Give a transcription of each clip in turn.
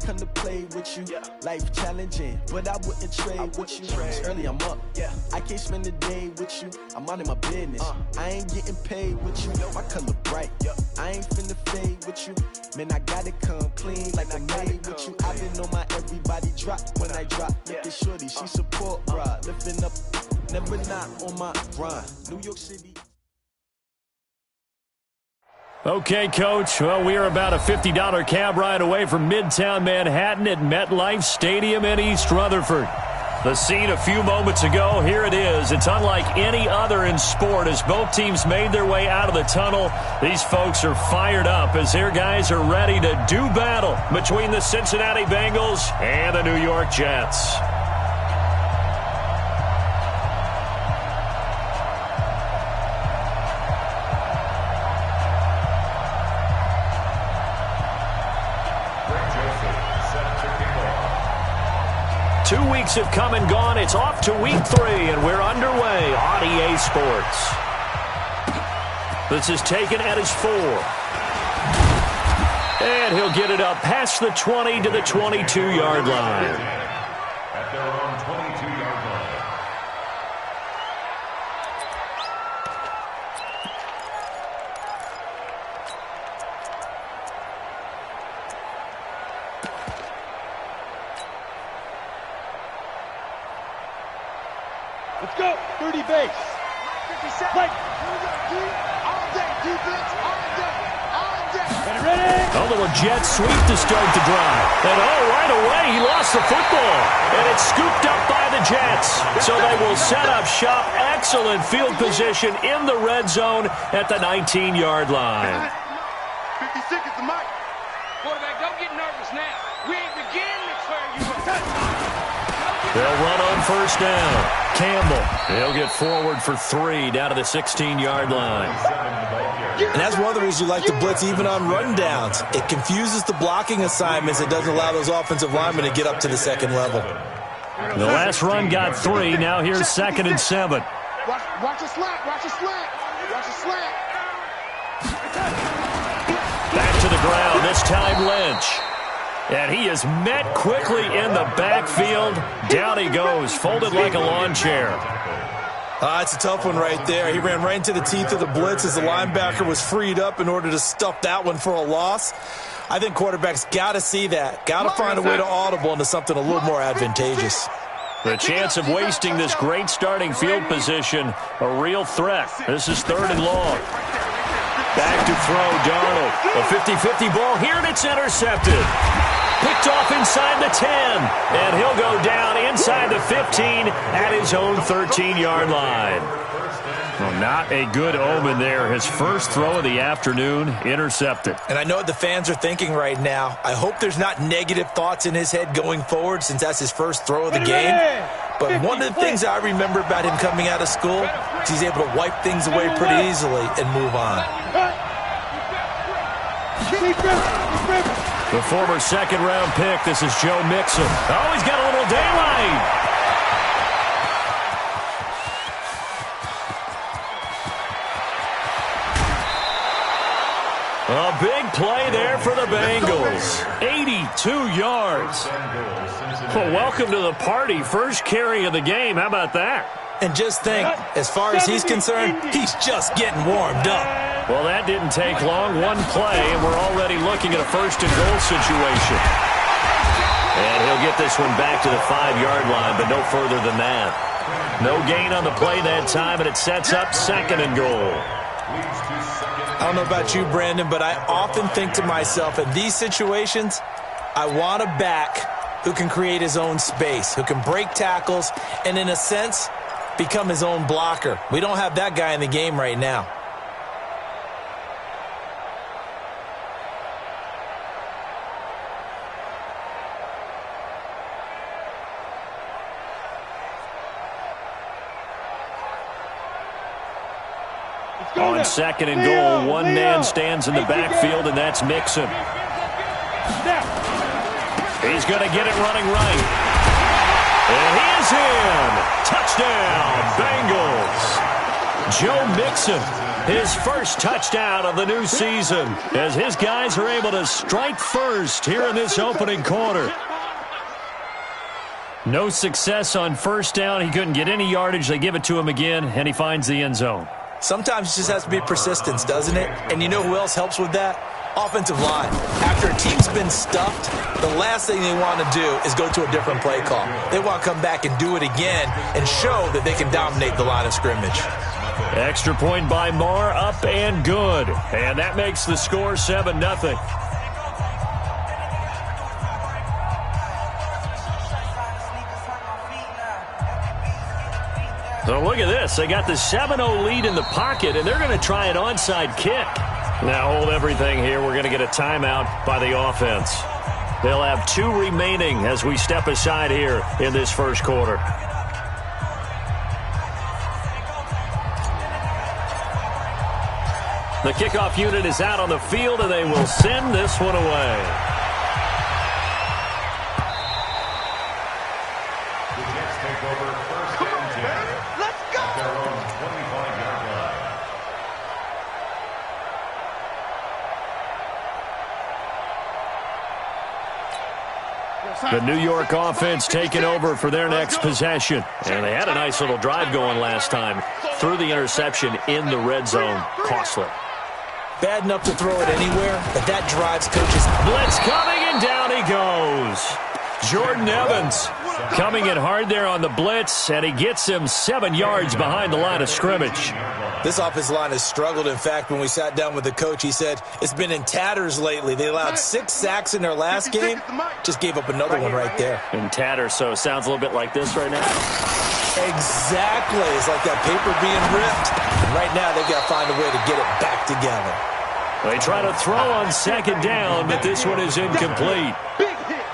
come to play with you. Life challenging, but I wouldn't trade with you. It's early, I'm up. I can't spend the day with you. I'm out of my business. I ain't getting paid with you. My color bright. I ain't finna fade with you. Man, I gotta come clean like I made with you. I've been on my everybody drop when I drop. Look at shorty, she support ride. Lifting up, never not on my grind. New York City. Okay, Coach. Well, we are about a $50 cab ride away from Midtown Manhattan at MetLife Stadium in East Rutherford. The scene a few moments ago, here it is. It's unlike any other in sport as both teams made their way out of the tunnel. These folks are fired up as their guys are ready to do battle between the Cincinnati Bengals and the New York Jets. Two weeks have come and gone. It's off to week 3, and we're underway on EA Sports. This is taken at his 4. And he'll get it up past the 20 to the 22-yard line. At their own 22-yard line. Let's go. 30 base. 57. Play. All day. Defense. All day. All day. Ready? A little jet sweep to start the drive. And right away, he lost the football. And it's scooped up by the Jets. So they will set up shop. Excellent field position in the red zone at the 19-yard line. 50 seconds to Mike. Quarterback, don't get nervous now. We ain't beginning to clear you up. They'll run on first down. Campbell, he'll get forward for 3 down to the 16-yard line. And that's one of the reasons you like to blitz even on run downs. It confuses the blocking assignments. It doesn't allow those offensive linemen to get up to the second level. The last run got 3. Now here's 2nd and 7. Watch a slant. Watch a slant. Watch a slant. Back to the ground, this time Lynch. And he is met quickly in the backfield. Down he goes, folded like a lawn chair. It's a tough one right there. He ran right into the teeth of the blitz as the linebacker was freed up in order to stuff that one for a loss. I think quarterbacks got to see that. Got to find a way to audible into something a little more advantageous. The chance of wasting this great starting field position, a real threat. This is 3rd and long. Back to throw, Darnold. A 50-50 ball here, and it's intercepted. Picked off inside the 10, and he'll go down inside the 15 at his own 13-yard line. Well, not a good omen there. His first throw of the afternoon, intercepted. And I know what the fans are thinking right now. I hope there's not negative thoughts in his head going forward since that's his first throw of the game. But one of the things I remember about him coming out of school is he's able to wipe things away pretty easily and move on. The former second-round pick, this is Joe Mixon. Oh, he's got a little daylight. A big play there for the Bengals. 82 yards. Well, welcome to the party. First carry of the game. How about that? And just think, as far as he's concerned, he's just getting warmed up. Well, that didn't take long. One play, and we're already looking at a first-and-goal situation. And he'll get this one back to the 5-yard line, but no further than that. No gain on the play that time, and it sets up 2nd and goal. I don't know about you, Brandon, but I often think to myself, in these situations, I want a back who can create his own space, who can break tackles, and in a sense, become his own blocker. We don't have that guy in the game right now. On 2nd and goal, one man stands in the backfield, and that's Mixon. He's going to get it running right. And he is in. Touchdown, Bengals. Joe Mixon his first touchdown of the new season, as his guys are able to strike first here in this opening quarter. No success on first down. He couldn't get any yardage. They give it to him again, and he finds the end zone. Sometimes it just has to be persistence, doesn't it? And you know who else helps with that? Offensive line. After a team's been stuffed, the last thing they want to do is go to a different play call. They want to come back and do it again and show that they can dominate the line of scrimmage. Extra point by Marr, up and good. And that makes the score 7-0. So look at this. They got the 7-0 lead in the pocket, and they're going to try an onside kick. Now hold everything here. We're going to get a timeout by the offense. They'll have 2 remaining as we step aside here in this first quarter. The kickoff unit is out on the field, and they will send this one away. The Jets take over first and 10. Let's go! At their own 25-yard line. The New York offense taking over for their next possession. And they had a nice little drive going last time. Threw the interception in the red zone. Costly. Bad enough to throw it anywhere, but that drives coaches. Blitz coming, and down he goes. Jordan Evans coming in hard there on the blitz, and he gets him 7 yards behind the line of scrimmage. This offensive line has struggled. In fact, when we sat down with the coach, he said it's been in tatters lately. They allowed 6 sacks in their last game. Just gave up another one right there. In tatters, so it sounds a little bit like this right now. Exactly. It's like that paper being ripped. And right now, they've got to find a way to get it back together. They try to throw on second down, but this one is incomplete.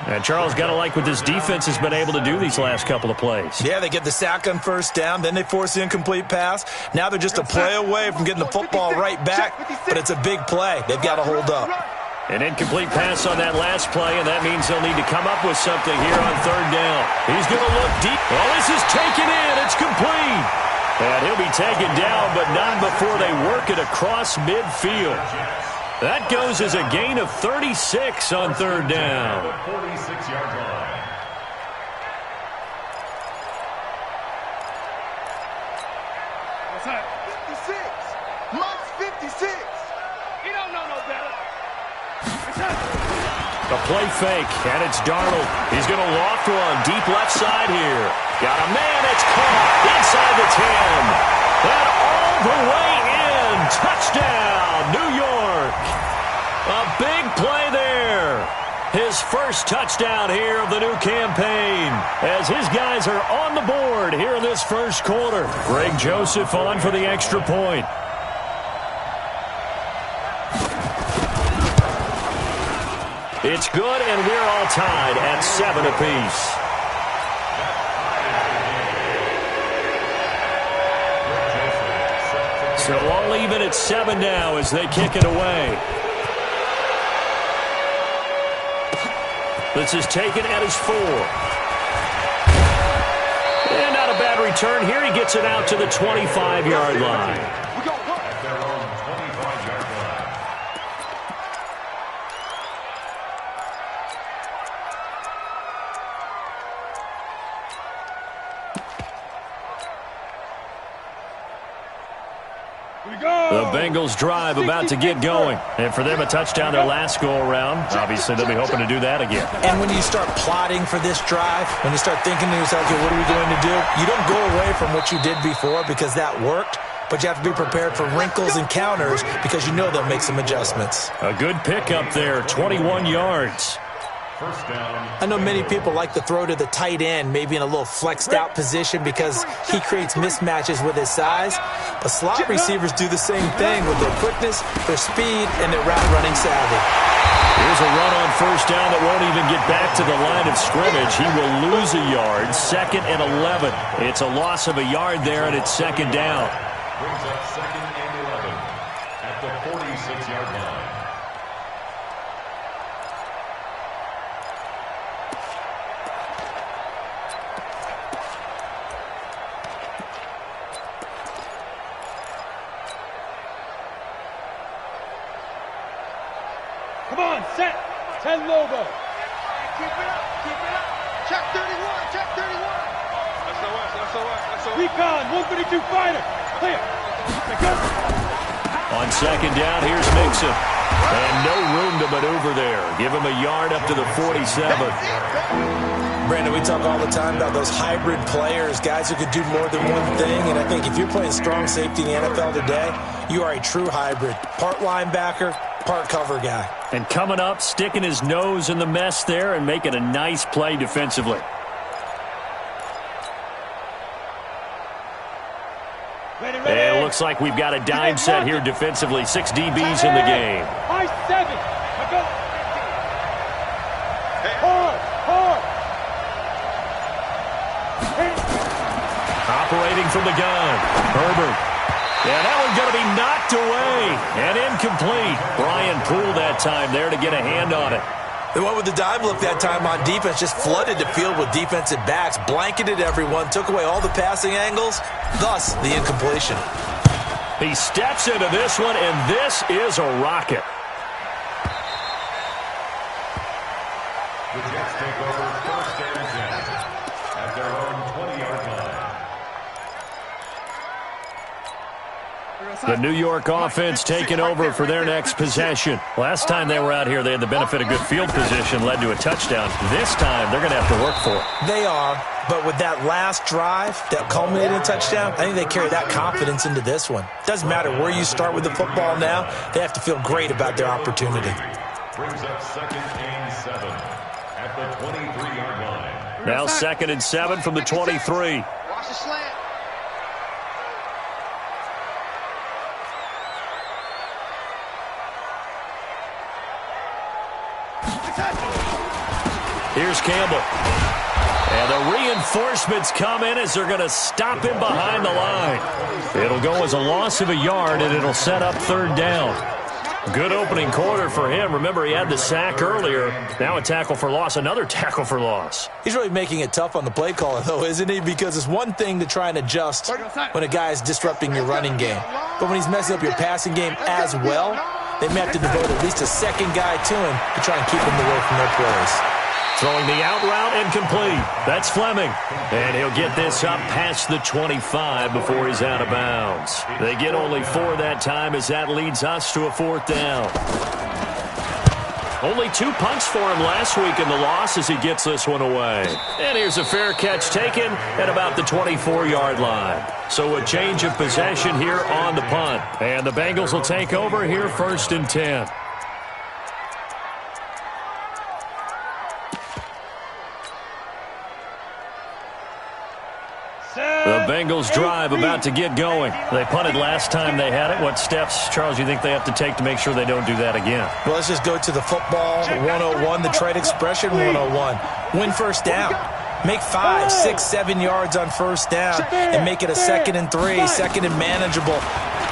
And Charles, got to like what this defense has been able to do these last couple of plays. Yeah, they get the sack on first down, then they force the incomplete pass. Now they're just a play away from getting the football right back, but it's a big play. They've got to hold up. An incomplete pass on that last play, and that means they'll need to come up with something here on third down. He's going to look deep. Well, this is taken in. It's complete. And he'll be taken down, but not before they work it across midfield. That goes as a gain of 36 on third down. 46-yard line. What's that? 56. Mike's 56. He don't know no better. A play fake, and it's Darnold. He's going to loft one deep left side here. Got a man. It's caught inside the 10. And all the way in. Touchdown, New York. A big play there. His first touchdown here of the new campaign, as his guys are on the board here in this first quarter. Greg Joseph on for the extra point. It's good, and we're all tied at 7 apiece. So all even at 7 now as they kick it away. This is taken at his 4. And not a bad return here. He gets it out to the 25-yard line. At their own 25-yard line. The Bengals drive about to get going. And for them, a touchdown their last go-around. Obviously, they'll be hoping to do that again. And when you start plotting for this drive, when you start thinking to yourself, okay, what are we going to do? You don't go away from what you did before because that worked, but you have to be prepared for wrinkles and counters because you know they'll make some adjustments. A good pickup there, 21 yards. First down. I know many people like to throw to the tight end, maybe in a little flexed out position because he creates mismatches with his size. But slot receivers do the same thing with their quickness, their speed, and their route running savvy. Here's a run on first down that won't even get back to the line of scrimmage. He will lose a yard, 2nd and 11. It's a loss of a yard there, and it's 2nd down. Brings up 2nd and 11 at the 46-yard line. 10 logo. Keep it up, keep it up. Check 31, check 31. SOS. Recon, 132 fighter. Clear. On second down, here's Mixon. And no room to maneuver there. Give him a yard up to the 47. Brandon, we talk all the time about those hybrid players, guys who could do more than one thing. And I think if you're playing strong safety in the NFL today, you are a true hybrid. Part linebacker, part cover guy. And coming up, sticking his nose in the mess there and making a nice play defensively. Ready. And it looks like we've got a dime set here defensively. 6 DBs in the game. High 7. Now go. Hard. Operating from the gun. Herbert. Yeah, that one's going to be knocked away and incomplete. Brian Poole that time there to get a hand on it. They went with the dive look that time on defense, just flooded the field with defensive backs, blanketed everyone, took away all the passing angles, thus the incompletion. He steps into this one, and this is a rocket. The Jets take over first and 10 at their own 20-yard line. The New York offense taking over for their next possession. Last time they were out here, they had the benefit of good field position, led to a touchdown. This time, they're going to have to work for it. They are, but with that last drive that culminated in a touchdown, I think they carry that confidence into this one. Doesn't matter where you start with the football now, they have to feel great about their opportunity. Brings up 2nd and 7 at the 23-yard line. Now 2nd and 7 from the 23. Watch the slant. Here's Campbell. And the reinforcements come in as they're going to stop him behind the line. It'll go as a loss of a yard, and it'll set up 3rd down. Good opening quarter for him. Remember, he had the sack earlier. Now a tackle for loss, another tackle for loss. He's really making it tough on the play caller, though, isn't he? Because it's one thing to try and adjust when a guy is disrupting your running game. But when he's messing up your passing game as well, they may have to devote at least a second guy to him to try and keep him away from their plays. Throwing the out route incomplete. That's Fleming. And he'll get this up past the 25 before he's out of bounds. They get only 4 that time as that leads us to a 4th down. Only 2 punts for him last week in the loss as he gets this one away. And here's a fair catch taken at about the 24-yard line. So a change of possession here on the punt. And the Bengals will take over here 1st and 10. The Bengals drive about to get going. They punted last time they had it. What steps, Charles, you think they have to take to make sure they don't do that again? Well, let's just go to the football 101, the trade expression 101. Win 1st down. Make 5, 6, 7 yards on 1st down and make it a 2nd and 3, 2nd and manageable.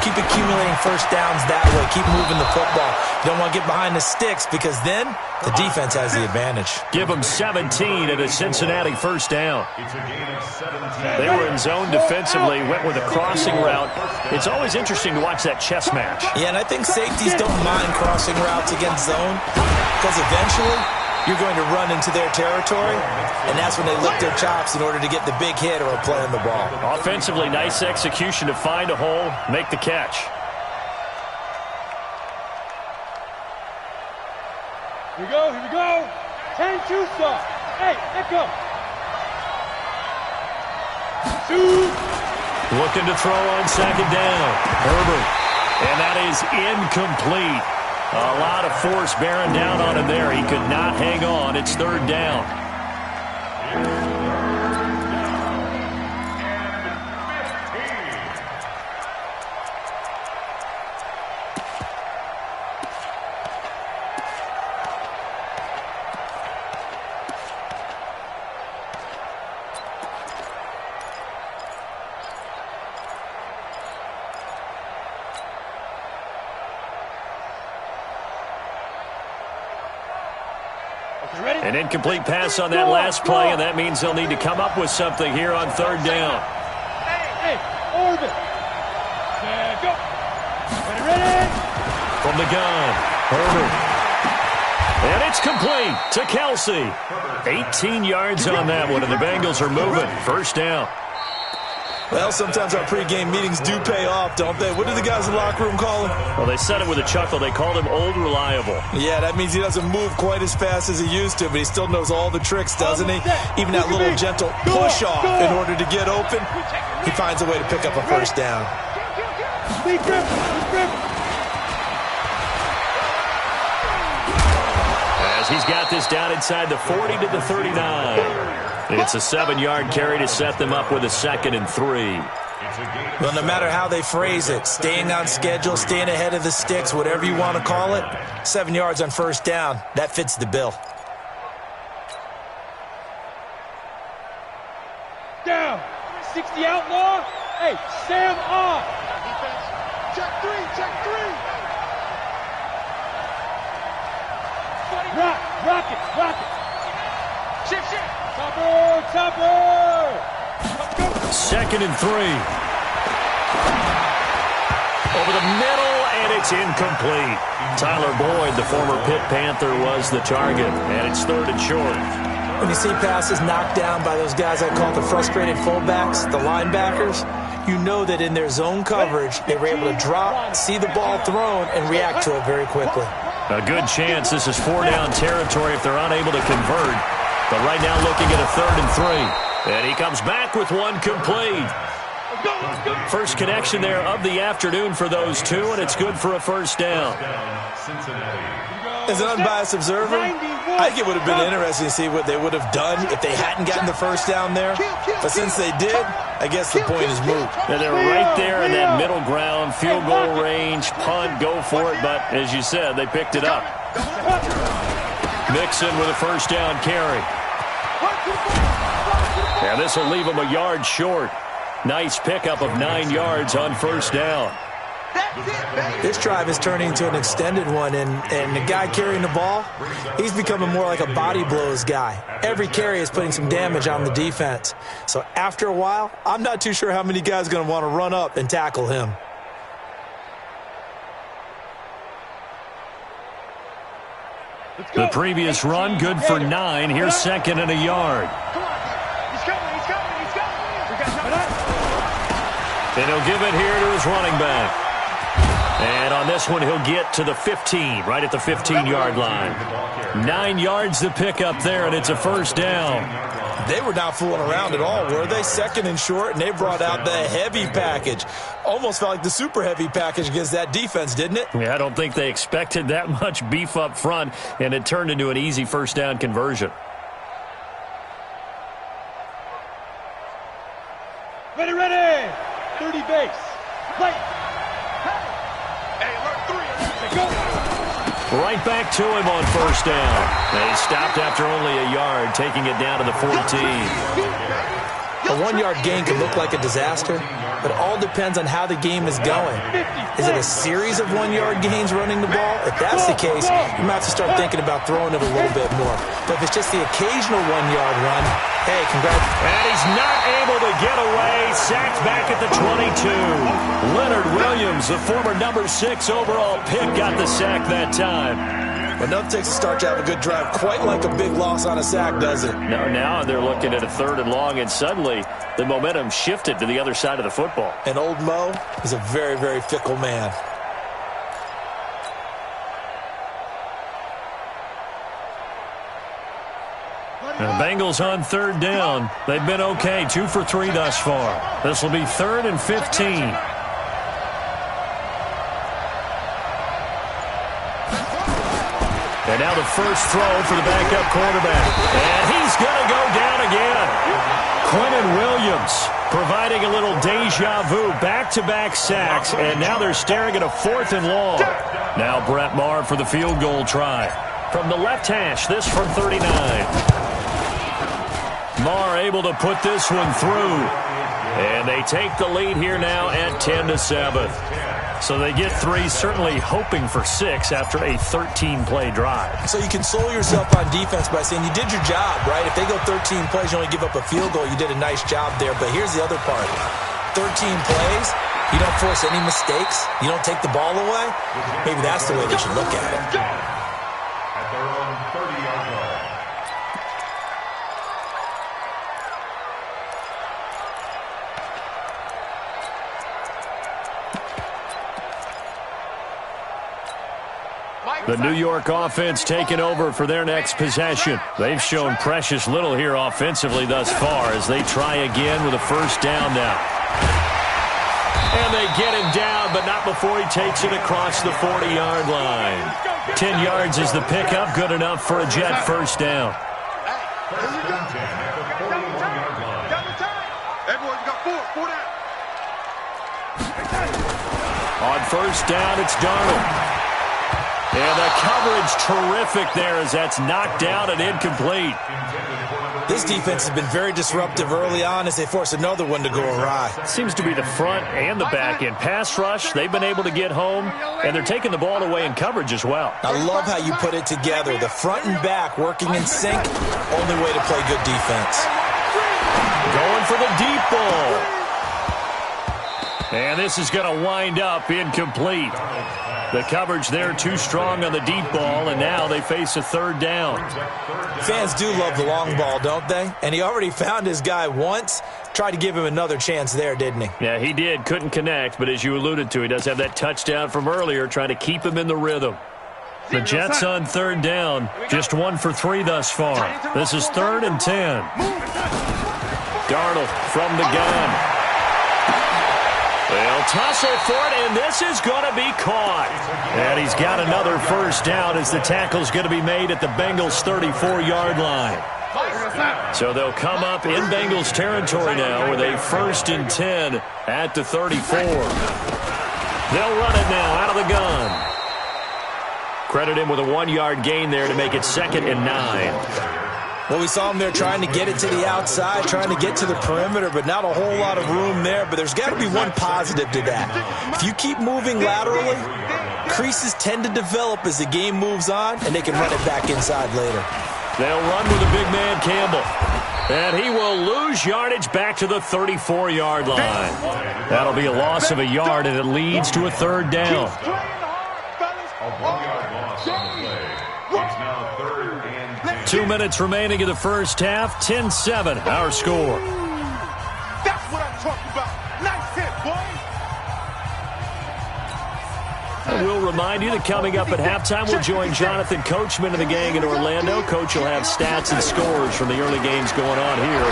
Keep accumulating 1st downs that way. Keep moving the football. You don't want to get behind the sticks because then the defense has the advantage. Give them 17 at a Cincinnati 1st down. It's a gain of 17. They were in zone defensively, went with a crossing route. It's always interesting to watch that chess match. Yeah, and I think safeties don't mind crossing routes against zone because eventually you're going to run into their territory, and that's when they lick their chops in order to get the big hit or a play on the ball. Offensively, nice execution to find a hole, make the catch. Here we go. 10 shoot stop. Hey, let go. Shoot. Looking to throw on 2nd down. Herbert. And that is incomplete. A lot of force bearing down on him there. He could not hang on. It's 3rd down. An incomplete pass on that last play, and that means they'll need to come up with something here on 3rd down. Hey, orbit. Go. Ready. From the gun, Herbert. And it's complete to Kelsey. 18 yards on that one, and the Bengals are moving. First down. Well, sometimes our pregame meetings do pay off, don't they? What do the guys in the locker room call him? Well, they said it with a chuckle. They called him Old Reliable. Yeah, that means he doesn't move quite as fast as he used to, but he still knows all the tricks, doesn't he? Even that little gentle push-off in order to get open, he finds a way to pick up a first down. As he's got this down inside the 40 to the 39. It's a 7-yard carry to set them up with a 2nd and 3. Well, no matter how they phrase it, staying on schedule, staying ahead of the sticks, whatever you want to call it, 7 yards on first down, that fits the bill. Down. 60 outlaw. Hey, Sam off. Check 3, check 3. Rock it. Shift. Topper. 2nd and 3. Over the middle, and it's incomplete. Tyler Boyd, the former Pitt Panther, was the target, and it's 3rd and short. When you see passes knocked down by those guys I call the frustrated fullbacks, the linebackers, you know that in their zone coverage, they were able to drop, see the ball thrown, and react to it very quickly. A good chance this is 4-down territory if they're unable to convert. But right now looking at a 3rd and 3. And he comes back with one complete. First connection there of the afternoon for those two, and it's good for a first down. As an unbiased observer, I think it would have been interesting to see what they would have done if they hadn't gotten the first down there. But since they did, I guess the point is moot. And they're right there in that middle ground, field goal range, punt, go for it. But as you said, they picked it up. Mixon with a first down carry. And this will leave him a yard short. Nice pickup of 9 yards on first down. This drive is turning into an extended one, and the guy carrying the ball, he's becoming more like a body blows guy. Every carry is putting some damage on the defense. So after a while, I'm not too sure how many guys are going to want to run up and tackle him. The previous run, good for 9. Here's 2nd and a yard. And he'll give it here to his running back. And on this one, he'll get to the 15, right at the 15-yard line. 9 yards to pick up there, and it's a first down. They were not fooling around at all, were they? 2nd and short, and they brought out the heavy package. Almost felt like the super heavy package against that defense, didn't it? Yeah, I don't think they expected that much beef up front, and it turned into an easy first down conversion. Ready. 30 base. Play. Right back to him on first down. And he stopped after only a yard, taking it down to the 14. A 1-yard gain can look like a disaster, but it all depends on how the game is going. Is it a series of 1-yard gains running the ball? If that's the case, you might have to start thinking about throwing it a little bit more. But if it's just the occasional 1-yard run, hey, congrats. And he's not able to get away. Sacked back at the 22. Leonard Williams, the former number 6 overall pick, got the sack that time. Enough takes to start to have a good drive, quite like a big loss on a sack, does it? No, now they're looking at a 3rd and long, and suddenly the momentum shifted to the other side of the football. And old Mo is a very, very fickle man. The Bengals on 3rd down. They've been okay, 2 for 3 thus far. This will be 3rd and 15. And now the first throw for the backup quarterback. And he's going to go down again. Quentin Williams providing a little deja vu, back-to-back sacks, and now they're staring at a 4th and long. Now Brett Maher for the field goal try. From the left hash, this from 39. Maher able to put this one through. And they take the lead here now at 10-7. So they get 3, certainly hoping for 6 after a 13-play drive. So you console yourself on defense by saying you did your job, right? If they go 13 plays, you only give up a field goal, you did a nice job there. But here's the other part. 13 plays, you don't force any mistakes, you don't take the ball away. Maybe that's the way they should look at it. At their own The New York offense taking over for their next possession. They've shown precious little here offensively thus far as they try again with a first down now. And they get him down, but not before he takes it across the 40-yard line. 10 yards is the pickup, good enough for a Jet first down. On first down, it's Darnold. And the coverage terrific there as that's knocked down and incomplete. This defense has been very disruptive early on as they force another one to go awry. Seems to be the front and the back end. Pass rush, they've been able to get home, and they're taking the ball away in coverage as well. I love how you put it together. The front and back working in sync, only way to play good defense. Going for the deep ball. And this is going to wind up incomplete. The coverage there too strong on the deep ball, and now they face a third down. Fans do love the long ball, don't they? And he already found his guy once. Tried to give him another chance there, didn't he? Yeah, he did. Couldn't connect, but as you alluded to, he does have that touchdown from earlier, trying to keep him in the rhythm. The Jets on third down, just 1 for 3 thus far. This is 3rd and 10. Darnold from the gun. They'll tussle for it, and this is going to be caught. And he's got another first down as the tackle's going to be made at the Bengals' 34-yard line. So they'll come up in Bengals territory now with a 1st and 10 at the 34. They'll run it now out of the gun. Credit him with a 1-yard gain there to make it 2nd and 9. Well, we saw him there trying to get it to the outside, trying to get to the perimeter, but not a whole lot of room there. But there's got to be one positive to that. If you keep moving laterally, creases tend to develop as the game moves on, and they can run it back inside later. They'll run with the big man, Campbell. And he will lose yardage back to the 34-yard line. That'll be a loss of a yard, and it leads to a 3rd down. A 1-yard loss on the play. It's now 3rd and 10. 2 minutes remaining in the first half. 10-7, our score. That's what I'm talking about. Nice hit, boy. I will remind you that coming up at halftime, we'll join Jonathan Coachman and the gang in Orlando. Coach will have stats and scores from the early games going on here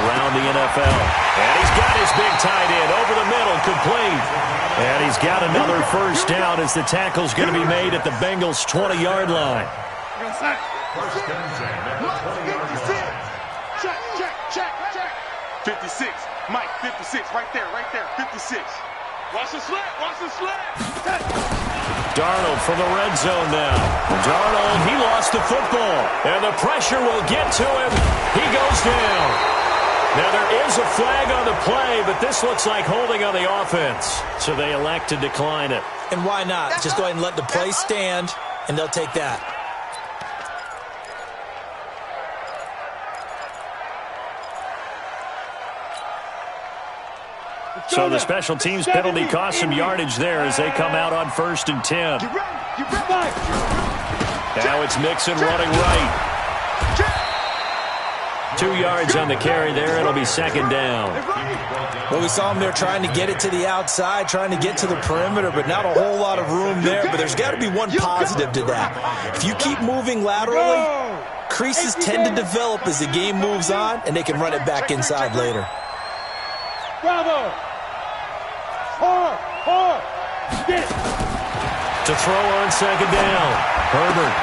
around the NFL. And he's got his big tight end over the middle, complete. And he's got another first down as the tackle's going to be made at the Bengals' 20-yard line. First and 10 at the 20-yard line. Check. 56. Mike, 56. Right there. 56. Watch the slant. Darnold from the red zone now. Darnold, he lost the football. And the pressure will get to him. He goes down. Now there is a flag on the play, but this looks like holding on the offense. So they elect to decline it. And why not? Just go ahead and let the play stand, and they'll take that. So the special teams penalty cost some yardage there as they come out on 1st and 10. Now it's Mixon running right. 2 yards on the carry there. It'll be 2nd down. Well, we saw him there trying to get it to the outside, trying to get to the perimeter, but not a whole lot of room there. But there's got to be one positive to that. If you keep moving laterally, creases tend to develop as the game moves on, and they can run it back inside later. Bravo. Hard. Get it. To throw on 2nd down. Herbert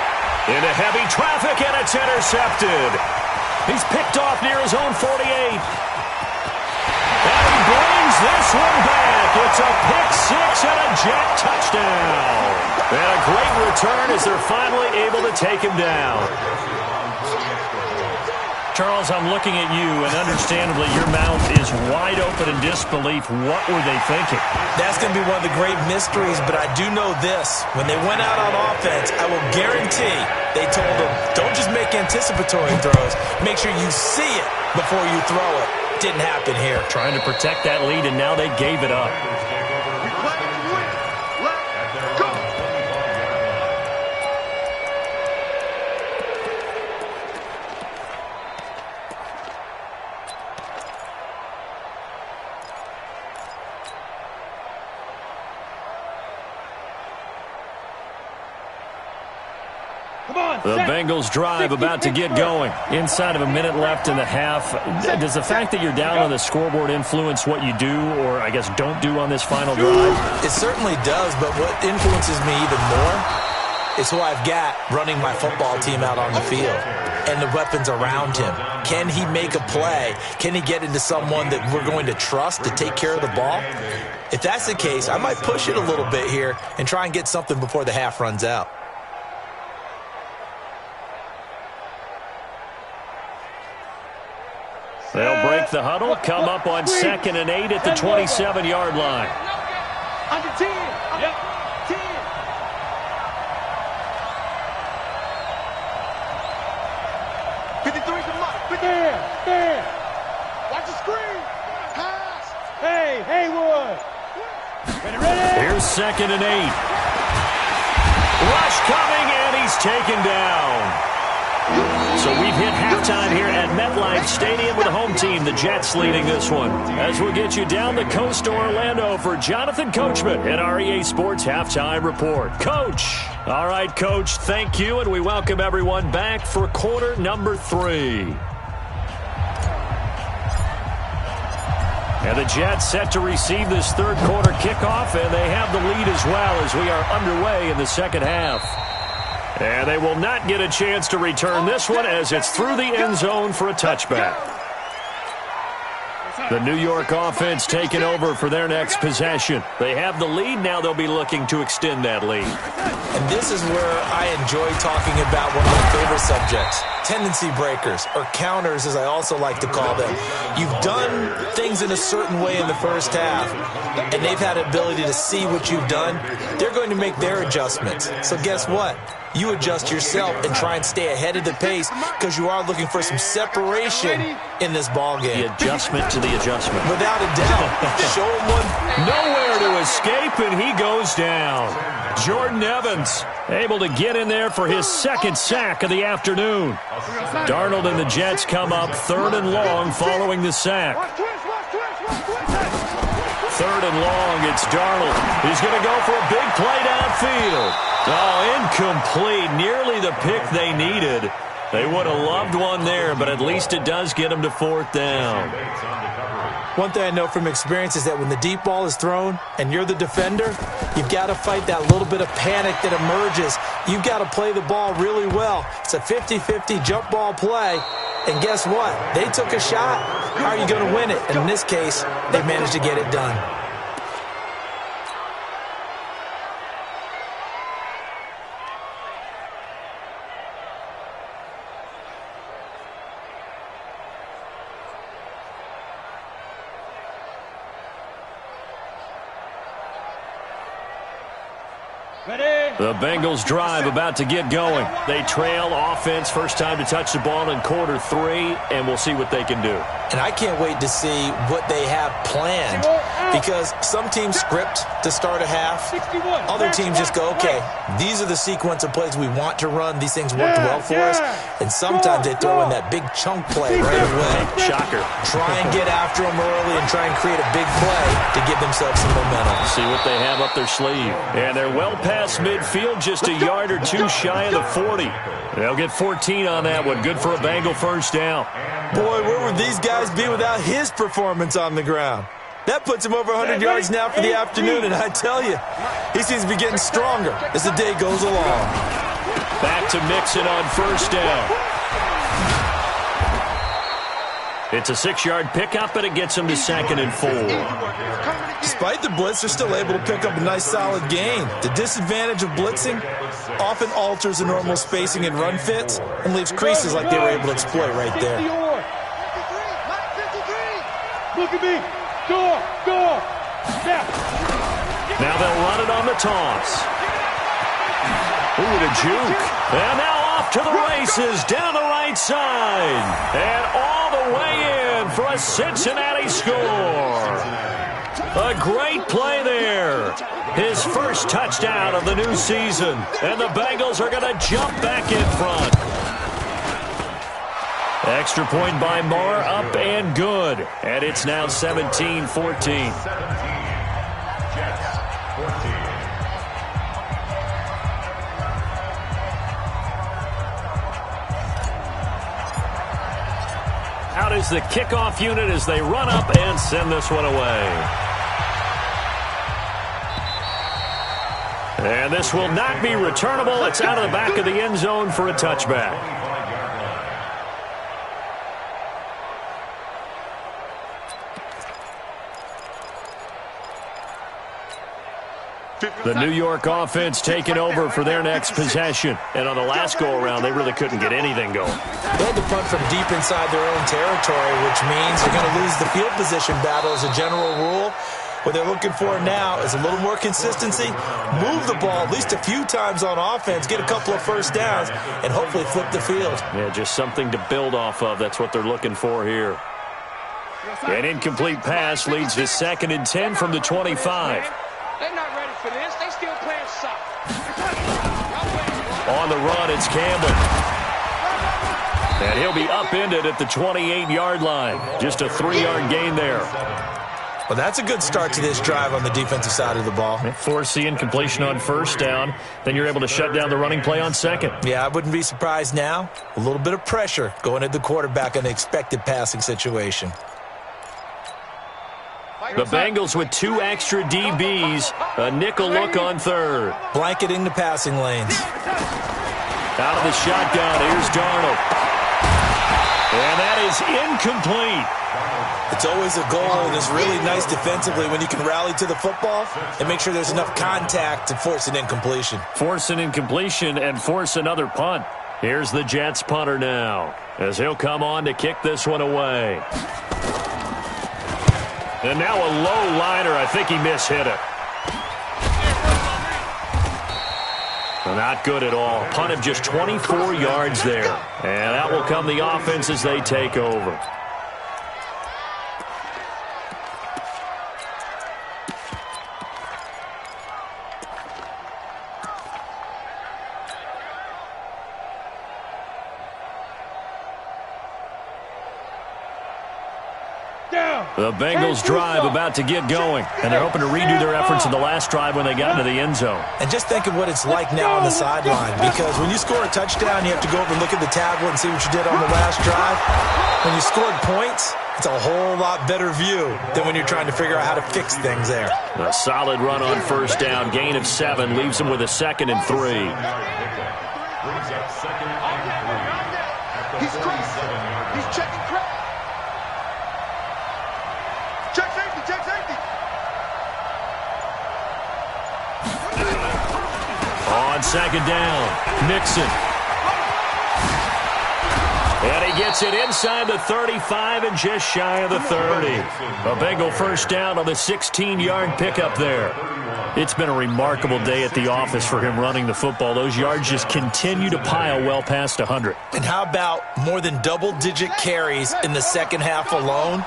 into heavy traffic, and it's intercepted. He's picked off near his own 48. And he brings this one back. It's a pick 6 and a Jet touchdown. And a great return as they're finally able to take him down. Charles, I'm looking at you, and understandably, your mouth is wide open in disbelief. What were they thinking? That's going to be one of the great mysteries, but I do know this. When they went out on offense, I will guarantee they told them, don't just make anticipatory throws. Make sure you see it before you throw it. Didn't happen here. Trying to protect that lead, and now they gave it up. The Bengals drive about to get going. Inside of a minute left in the half. Does the fact that you're down on the scoreboard influence what you do, or I guess don't do on this final drive? It certainly does, but what influences me even more is who I've got running my football team out on the field and the weapons around him. Can he make a play? Can he get into someone that we're going to trust to take care of the ball? If that's the case, I might push it a little bit here and try and get something before the half runs out. They'll break the huddle, come up on 2nd and 8 at the 27-yard line. Under 10. Yep. 10. There. Watch the screen. Pass. Hey, Haywood. Ready. Here's 2nd and 8. Rush coming, and he's taken down. So we've hit halftime here at MetLife Stadium with the home team, the Jets, leading this one. As we'll get you down the coast to Orlando for Jonathan Coachman at REA Sports Halftime Report. Coach. All right, Coach, thank you, and we welcome everyone back for quarter number 3. And the Jets set to receive this third quarter kickoff, and they have the lead as well as we are underway in the second half. And they will not get a chance to return this one as it's through the end zone for a touchback. The New York offense taking over for their next possession. They have the lead. Now they'll be looking to extend that lead. And this is where I enjoy talking about one of my favorite subjects, tendency breakers, or counters as I also like to call them. You've done things in a certain way in the first half, and they've had the ability to see what you've done. They're going to make their adjustments. So guess what? You adjust yourself and try and stay ahead of the pace because you are looking for some separation in this ball game. The adjustment to the adjustment. Without a doubt. Show him one. Nowhere to escape, and he goes down. Jordan Evans able to get in there for his second sack of the afternoon. Darnold and the Jets come up 3rd and long following the sack. 3rd and long, it's Darnold. He's going to go for a big play downfield. Oh, incomplete. Nearly the pick they needed. They would have loved one there, but at least it does get them to 4th down. One thing I know from experience is that when the deep ball is thrown and you're the defender, you've got to fight that little bit of panic that emerges. You've got to play the ball really well. It's a 50-50 jump ball play. And guess what? They took a shot. How are you going to win it? And in this case, they managed to get it done. The Bengals drive about to get going. They trail offense, first time to touch the ball in quarter 3, and we'll see what they can do. And I can't wait to see what they have planned because some teams script to start a half. Other teams just go, okay, these are the sequence of plays we want to run. These things worked well for us. And sometimes they throw in that big chunk play right away. Shocker. Try and get after them early and try and create a big play to give themselves some momentum. See what they have up their sleeve. And they're well past midfield, just a yard or two shy of the 40. They'll get 14 on that one. Good for a Bengal first down. Boy, where would these guys be without his performance on the ground? That puts him over 100 yards now for the afternoon, and I tell you, he seems to be getting stronger as the day goes along. Back to Mixon on first down. It's a 6-yard pickup, and it gets him to 2nd and 4. Despite the blitz, they're still able to pick up a nice solid gain. The disadvantage of blitzing often alters the normal spacing and run fits and leaves creases like they were able to exploit right there. Look at me. Door. Now they'll run it on the toss. Ooh, the juke. And now off to the races down the right side. And all the way in for a Cincinnati score. A great play there. His first touchdown of the new season. And the Bengals are going to jump back in front. Extra point by Moore, up and good. And it's now 17-14. 17. Jets, 14. Out is the kickoff unit as they run up and send this one away. And this will not be returnable. It's out of the back of the end zone for a touchback. The New York offense taking over for their next possession. And on the last go-around, they really couldn't get anything going. They had to punt from deep inside their own territory, which means they're going to lose the field position battle as a general rule. What they're looking for now is a little more consistency, move the ball at least a few times on offense, get a couple of first downs, and hopefully flip the field. Yeah, just something to build off of. That's what they're looking for here. An incomplete pass leads to 2nd and 10 from the 25. They're not ready for this. They still playing soft. On the run, it's Campbell. And he'll be upended at the 28-yard line. Just a 3-yard gain there. Well, that's a good start to this drive on the defensive side of the ball. Force the incompletion on 1st down. Then you're able to shut down the running play on 2nd. Yeah, I wouldn't be surprised now. A little bit of pressure going at the quarterback in an expected passing situation. The Bengals with 2 extra DBs. A nickel look on 3rd. Blanketing the passing lanes. Out of the shotgun, here's Darnold. And that is incomplete. It's always a goal, and it's really nice defensively when you can rally to the football and make sure there's enough contact to force an incompletion. Force an incompletion and force another punt. Here's the Jets punter now, as he'll come on to kick this one away. And now a low liner. I think he mishit it. Not good at all. Punt of just 24 yards there. And that will come the offense as they take over. The Bengals drive about to get going, and they're hoping to redo their efforts in the last drive when they got into the end zone. And just think of what it's like now on the sideline, because when you score a touchdown, you have to go over and look at the tablet and see what you did on the last drive. When you scored points, it's a whole lot better view than when you're trying to figure out how to fix things there. A solid run on 1st down, gain of 7, leaves them with a 2nd and 3. He's crossing. He's checking crack. Check safety, check safety. On 2nd down, Mixon. And he gets it inside the 35 and just shy of the 30. A Bengal 1st down on the 16-yard pickup there. It's been a remarkable day at the office for him running the football. Those yards just continue to pile well past 100. And how about more than double-digit carries in the second half alone?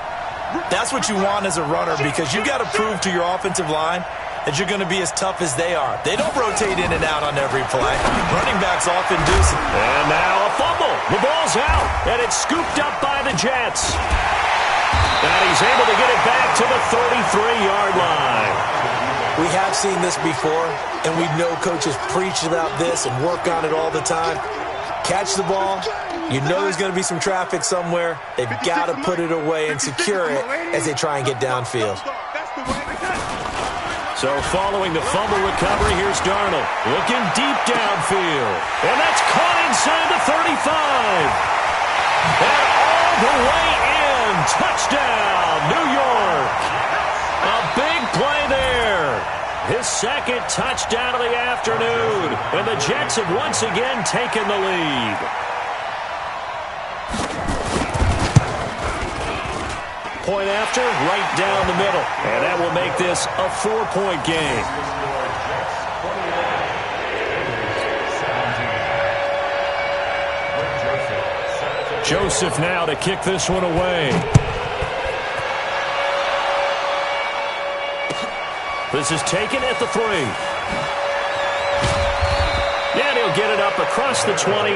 That's what you want as a runner, because you've got to prove to your offensive line that you're going to be as tough as they are. They don't rotate in and out on every play. Running backs often do so. And now a fumble. The ball's out, and it's scooped up by the Jets. And he's able to get it back to the 33-yard line. We have seen this before, and we know coaches preach about this and work on it all the time. Catch the ball. You know there's going to be some traffic somewhere. They've got to put it away and secure it as they try and get downfield. So following the fumble recovery, here's Darnold looking deep downfield. And that's caught inside the 35. And all the way in. Touchdown, New York. A big play there. His 2nd touchdown of the afternoon. And the Jets have once again taken the lead. Point after, right down the middle. And that will make this a 4-point game. Joseph now to kick this one away. This is taken at the 3. And he'll get it up across the 20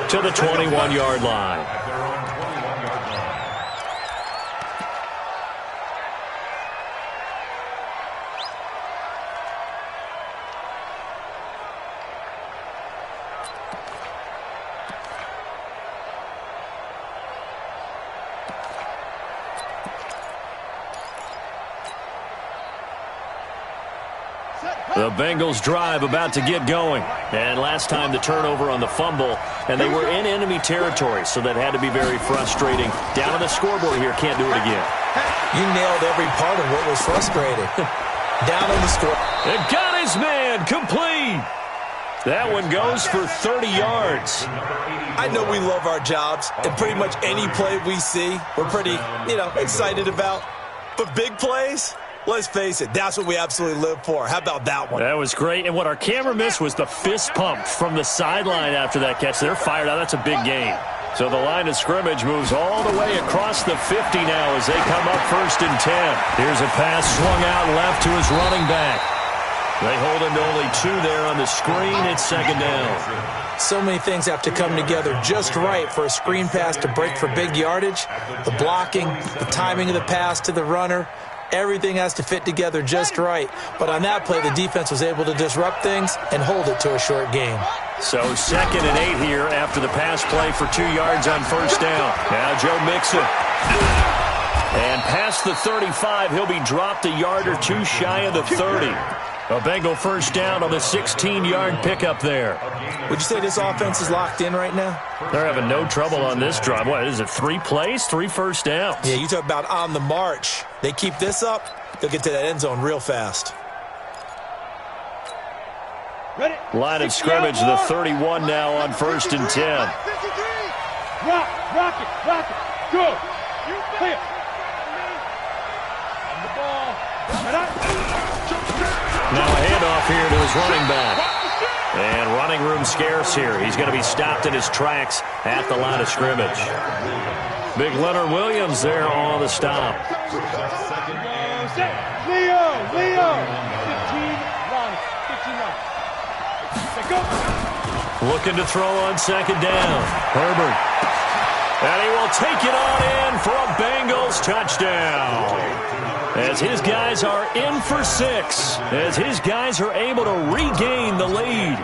to the 21-yard line. The Bengals drive about to get going. And last time the turnover on the fumble, and they were in enemy territory, so that had to be very frustrating. Down on the scoreboard here, can't do it again. You nailed every part of what was frustrating. Down on the score. And got his man complete. That one goes for 30 yards. I know we love our jobs, and pretty much any play we see, we're pretty, excited about. But big plays, let's face it, that's what we absolutely live for. How about that one? That was great. And what our camera missed was the fist pump from the sideline after that catch. They're fired out. That's a big gain. So the line of scrimmage moves all the way across the 50 now as they come up 1st and 10. Here's a pass swung out left to his running back. They hold him to only 2 there on the screen. It's 2nd down. So many things have to come together just right for a screen pass to break for big yardage. The blocking, the timing of the pass to the runner, everything has to fit together just right. But on that play, the defense was able to disrupt things and hold it to a short game. So 2nd and 8 here after the pass play for 2 yards on 1st down. Now Joe Mixon. And past the 35, he'll be dropped a yard or 2 shy of the 30. A Bengal 1st down on the 16-yard pickup there. Would you say this offense is locked in right now? They're having no trouble on this drive. What is it, 3 plays, 3 first downs? Yeah, you talk about on the march. They keep this up, they'll get to that end zone real fast. Ready? Line of scrimmage, the 31 now on 1st and 10. Rock it. Good. Clear. On the ball. Now a handoff here to his running back. And running room scarce here. He's going to be stopped in his tracks at the line of scrimmage. Big Leonard Williams there on the stop. Leo. 15, Ronnie. 15 Ronnie. Go. Looking to throw on 2nd down. Herbert. And he will take it on in for a Bengals touchdown. As his guys are in for 6. As his guys are able to regain the lead.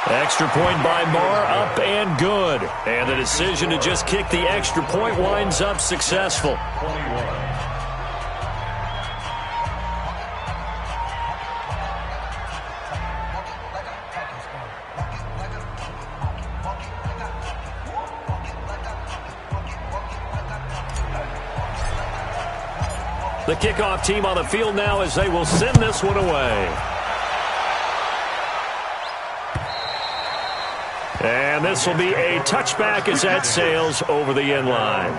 Extra point by Marr, up and good. And the decision to just kick the extra point winds up successful. The kickoff team on the field now as they will send this one away. And this will be a touchback as that sails over the end line.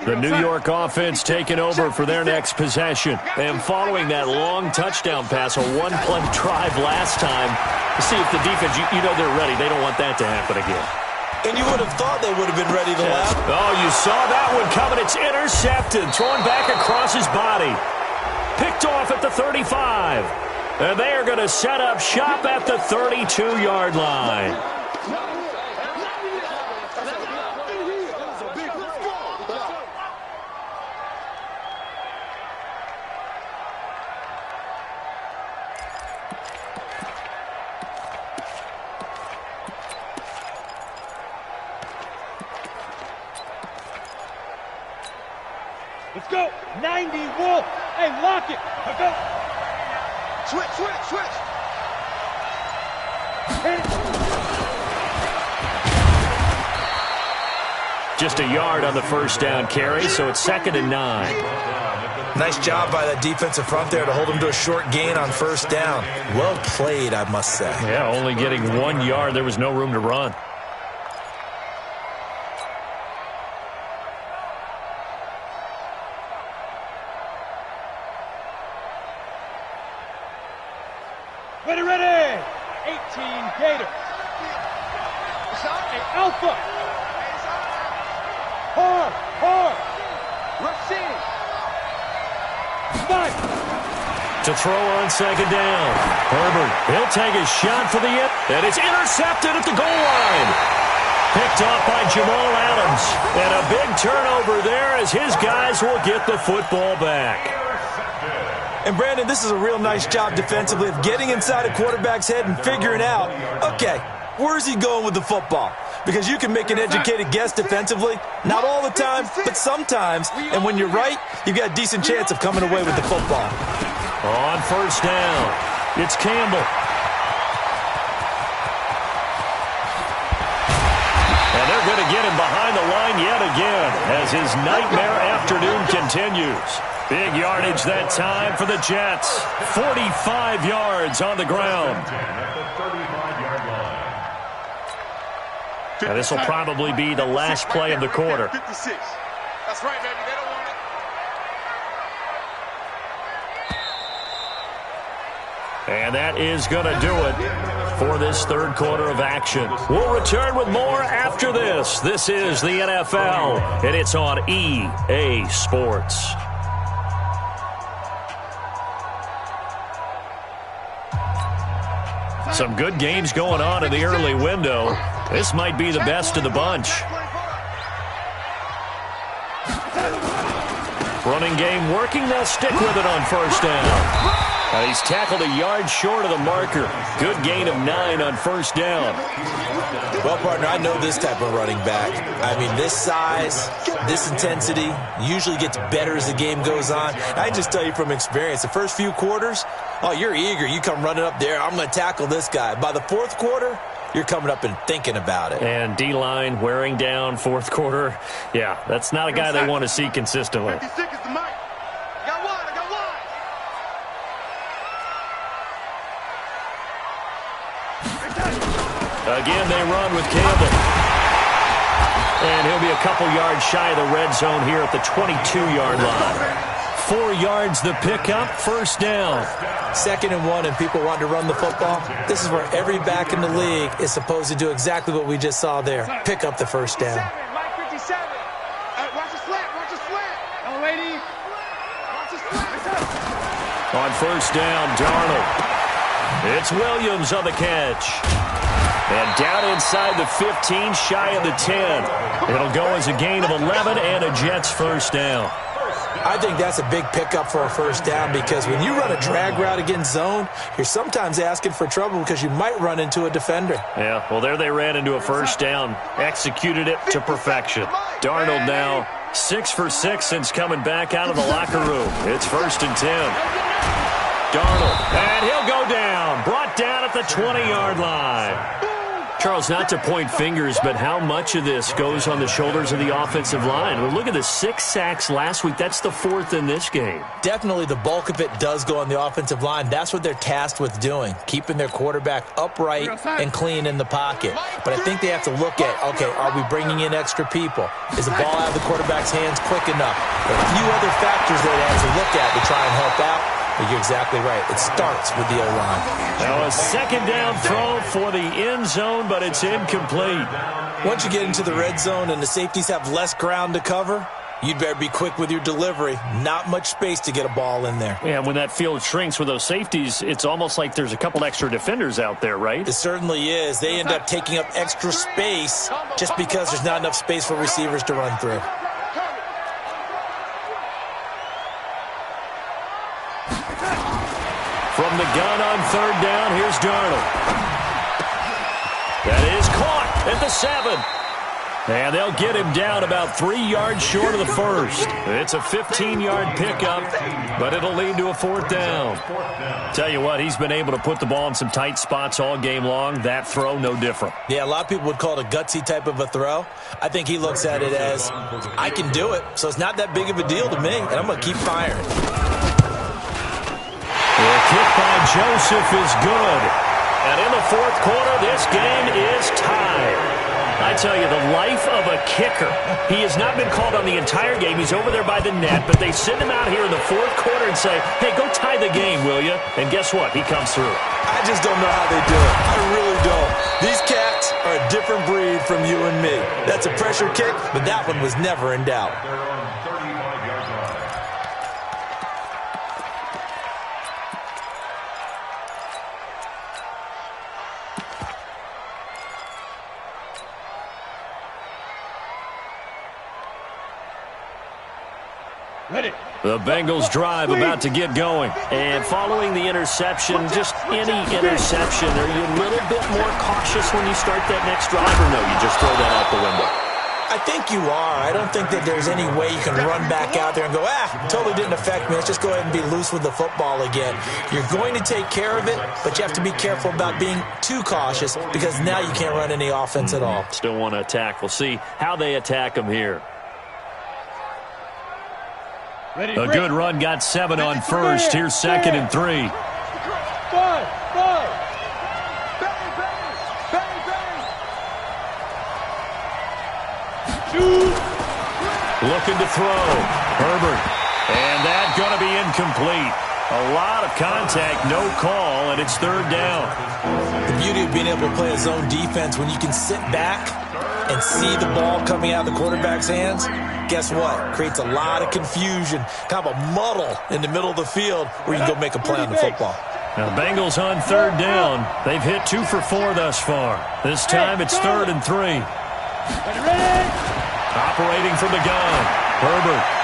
The New York offense taking over for their next possession. And following that long touchdown pass, a one-play drive last time, to see if the defense, you know they're ready. They don't want that to happen again. And you would have thought they would have been ready to laugh. Oh, you saw that one coming. It's intercepted, thrown back across his body. Picked off at the 35. And they are going to set up shop at the 32-yard line. Let's go. 90 Wolf. Hey, lock it. Let's go. Switch. Hit it. Just a yard on the first down carry, so it's 2nd and 9. Nice job by that defensive front there to hold them to a short gain on 1st down. Well played, I must say. Yeah, only getting 1 yard. There was no room to run. Ready. 18 Gators. Hey, Alpha. Hard. Rashid. 5. to throw on second down. Herbert, he'll take a shot for the end, and it's intercepted at the goal line. Picked off by Jamal Adams. And a big turnover there as his guys will get the football back. And, Brandon, this is a real nice job defensively of getting inside a quarterback's head and figuring out, okay, where's he going with the football? Because you can make an educated guess defensively, not all the time, but sometimes. And when you're right, you've got a decent chance of coming away with the football. On first down, it's Campbell. And they're going to get him behind the line yet again as his nightmare afternoon continues. Big yardage that time for the Jets. 45 yards on the ground. And this will probably be the last play of the quarter. 56. That's right, baby. They don't want it. And that is going to do it for this third quarter of action. We'll return with more after this. This is the NFL, and it's on EA Sports. Some good games going on in the early window. This might be the best of the bunch. Running game working. They'll stick with it on first down. He's tackled a yard short of the marker. Good gain of 9 on first down. Well, partner, I know this type of running back. I mean, this size, this intensity usually gets better as the game goes on. I just tell you from experience, the first few quarters, oh, you're eager. You come running up there, I'm going to tackle this guy. By the fourth quarter, you're coming up and thinking about it. And D-line wearing down fourth quarter. Yeah, that's not a guy they want to see consistently. 56 is the mic. I got one. Again, they run with Campbell. And he'll be a couple yards shy of the red zone here at the 22-yard line. 4 yards the pickup, first down. 2nd and 1, and people want to run the football. This is where every back in the league is supposed to do exactly what we just saw there. Pick up the first down. Mike 57. Watch the slant. Oh, lady. Watch the slant. On first down, Darnold. It's Williams on the catch. And down inside the 15, shy of the 10. It'll go as a gain of 11 and a Jets first down. I think that's a big pickup for a first down because when you run a drag route against zone, you're sometimes asking for trouble because you might run into a defender. Yeah, well, there they ran into a first down. Executed it to perfection. Darnold now 6 for 6 since coming back out of the locker room. It's 1st and 10. Darnold, and he'll go down. Brought down at the 20-yard line. Charles, not to point fingers, but how much of this goes on the shoulders of the offensive line? Well, look at the 6 sacks last week. That's the 4th in this game. Definitely the bulk of it does go on the offensive line. That's what they're tasked with doing, keeping their quarterback upright and clean in the pocket. But I think they have to look at, okay, are we bringing in extra people? Is the ball out of the quarterback's hands quick enough? There are a few other factors they have to look at to try and help out. But you're exactly right. It starts with the O-line. Now a second down throw for the end zone, but it's incomplete. Once you get into the red zone and the safeties have less ground to cover, you'd better be quick with your delivery. Not much space to get a ball in there. Yeah, when that field shrinks with those safeties, it's almost like there's a couple extra defenders out there, right? It certainly is. They end up taking up extra space just because there's not enough space for receivers to run through. From the gun on third down, here's Darnold. That is caught at the 7. And they'll get him down about 3 yards short of the first. It's a 15-yard pickup, but it'll lead to a 4th down. Tell you what, he's been able to put the ball in some tight spots all game long. That throw, no different. Yeah, a lot of people would call it a gutsy type of a throw. I think he looks at it as, I can do it, so it's not that big of a deal to me, and I'm going to keep firing. The kick by Joseph is good. And in the fourth quarter, this game is tied. I tell you, the life of a kicker. He has not been called on the entire game. He's over there by the net, but they send him out here in the fourth quarter and say, hey, go tie the game, will you? And guess what? He comes through. I just don't know how they do it. I really don't. These cats are a different breed from you and me. That's a pressure kick, but that one was never in doubt. Ready. The Bengals drive about to get going. And following the interception, just any interception, are you a little bit more cautious when you start that next drive, or no, you just throw that out the window? I think you are. I don't think that there's any way you can run back out there and go, totally didn't affect me. Let's just go ahead and be loose with the football again. You're going to take care of it, but you have to be careful about being too cautious because now you can't run any offense at all. Still want to attack. We'll see how they attack them here. A good run, got 7 on first. Here's 2nd and 3. Looking to throw. Herbert. And that's going to be incomplete. A lot of contact, no call, and it's 3rd down. The beauty of being able to play a zone defense when you can sit back and see the ball coming out of the quarterback's hands, guess what? Creates a lot of confusion, kind of a muddle in the middle of the field where you can go make a play on the football. Now, Bengals on 3rd down. They've hit 2 for 4 thus far. This time it's 3rd and 3. Operating from the gun, Herbert.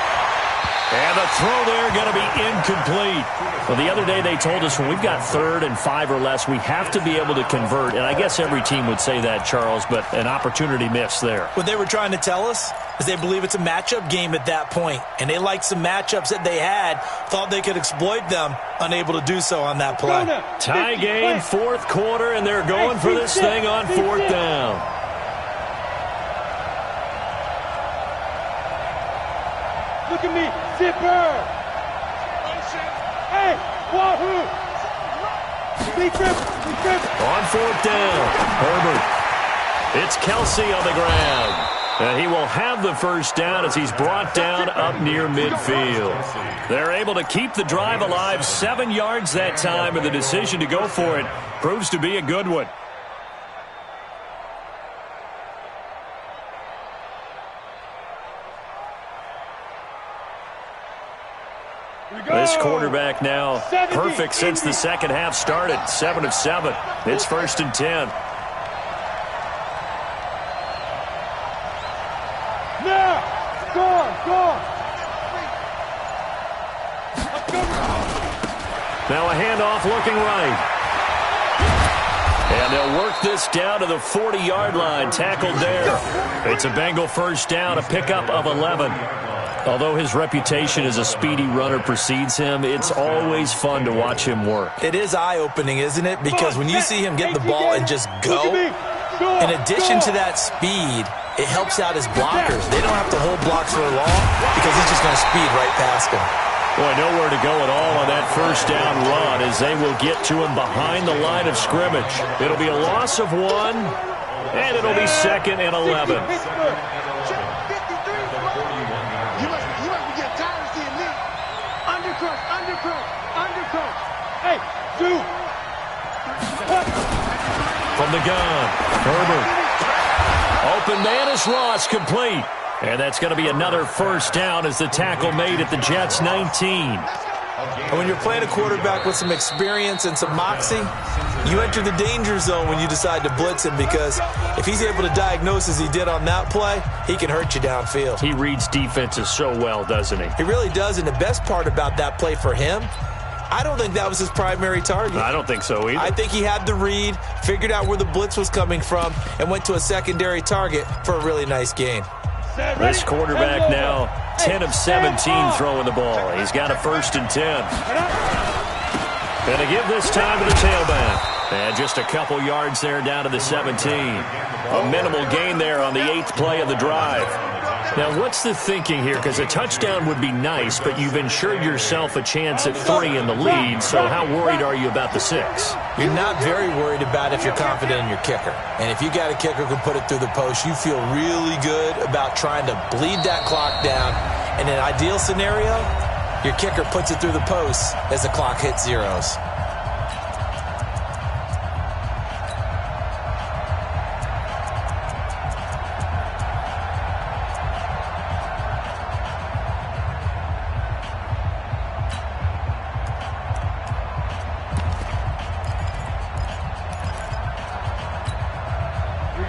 And the throw there going to be incomplete. Well, the other day they told us when we've got 3rd and 5 or less, we have to be able to convert. And I guess every team would say that, Charles, but an opportunity missed there. What they were trying to tell us is they believe it's a matchup game at that point. And they liked some matchups that they had, thought they could exploit them, unable to do so on that play. Tie game, 4th quarter, and they're going for this thing on 4th down. Look at me, zipper. Hey, wahoo. Big trip. On 4th down, Herbert. It's Kelsey on the ground. And he will have the 1st down as he's brought down up near midfield. They're able to keep the drive alive, 7 yards that time, and the decision to go for it proves to be a good one. This quarterback now perfect since the second half started. 7 of 7. It's 1st and 10. Now, go. Now a handoff looking right. And they'll work this down to the 40-yard line. Tackled there. It's a Bengal 1st down, a pickup of 11. Although his reputation as a speedy runner precedes him, it's always fun to watch him work. It is eye-opening, isn't it? Because when you see him get the ball and just go, in addition to that speed, it helps out his blockers. They don't have to hold blocks for long because he's just going to speed right past them. Boy, nowhere to go at all on that 1st down run as they will get to him behind the line of scrimmage. It'll be a loss of 1, and it'll be 2nd and 11. Hey, two. From the gun, Herbert. Open man is Ross, complete. And that's going to be another 1st down as the tackle made at the Jets' 19. And when you're playing a quarterback with some experience and some moxie, you enter the danger zone when you decide to blitz him because if he's able to diagnose as he did on that play, he can hurt you downfield. He reads defenses so well, doesn't he? He really does, and the best part about that play for him, I don't think that was his primary target. I don't think so either. I think he had the read, figured out where the blitz was coming from, and went to a secondary target for a really nice gain. This quarterback now 10 of 17 throwing the ball. He's got a 1st and 10. And to give this time to the tailback. And just a couple yards there down to the 17. A minimal gain there on the 8th play of the drive. Now, what's the thinking here? Because a touchdown would be nice, but you've ensured yourself a chance at 3 in the lead, so how worried are you about the 6? You're not very worried about if you're confident in your kicker. And if you got a kicker who can put it through the post, you feel really good about trying to bleed that clock down. In an ideal scenario, your kicker puts it through the post as the clock hits zeros.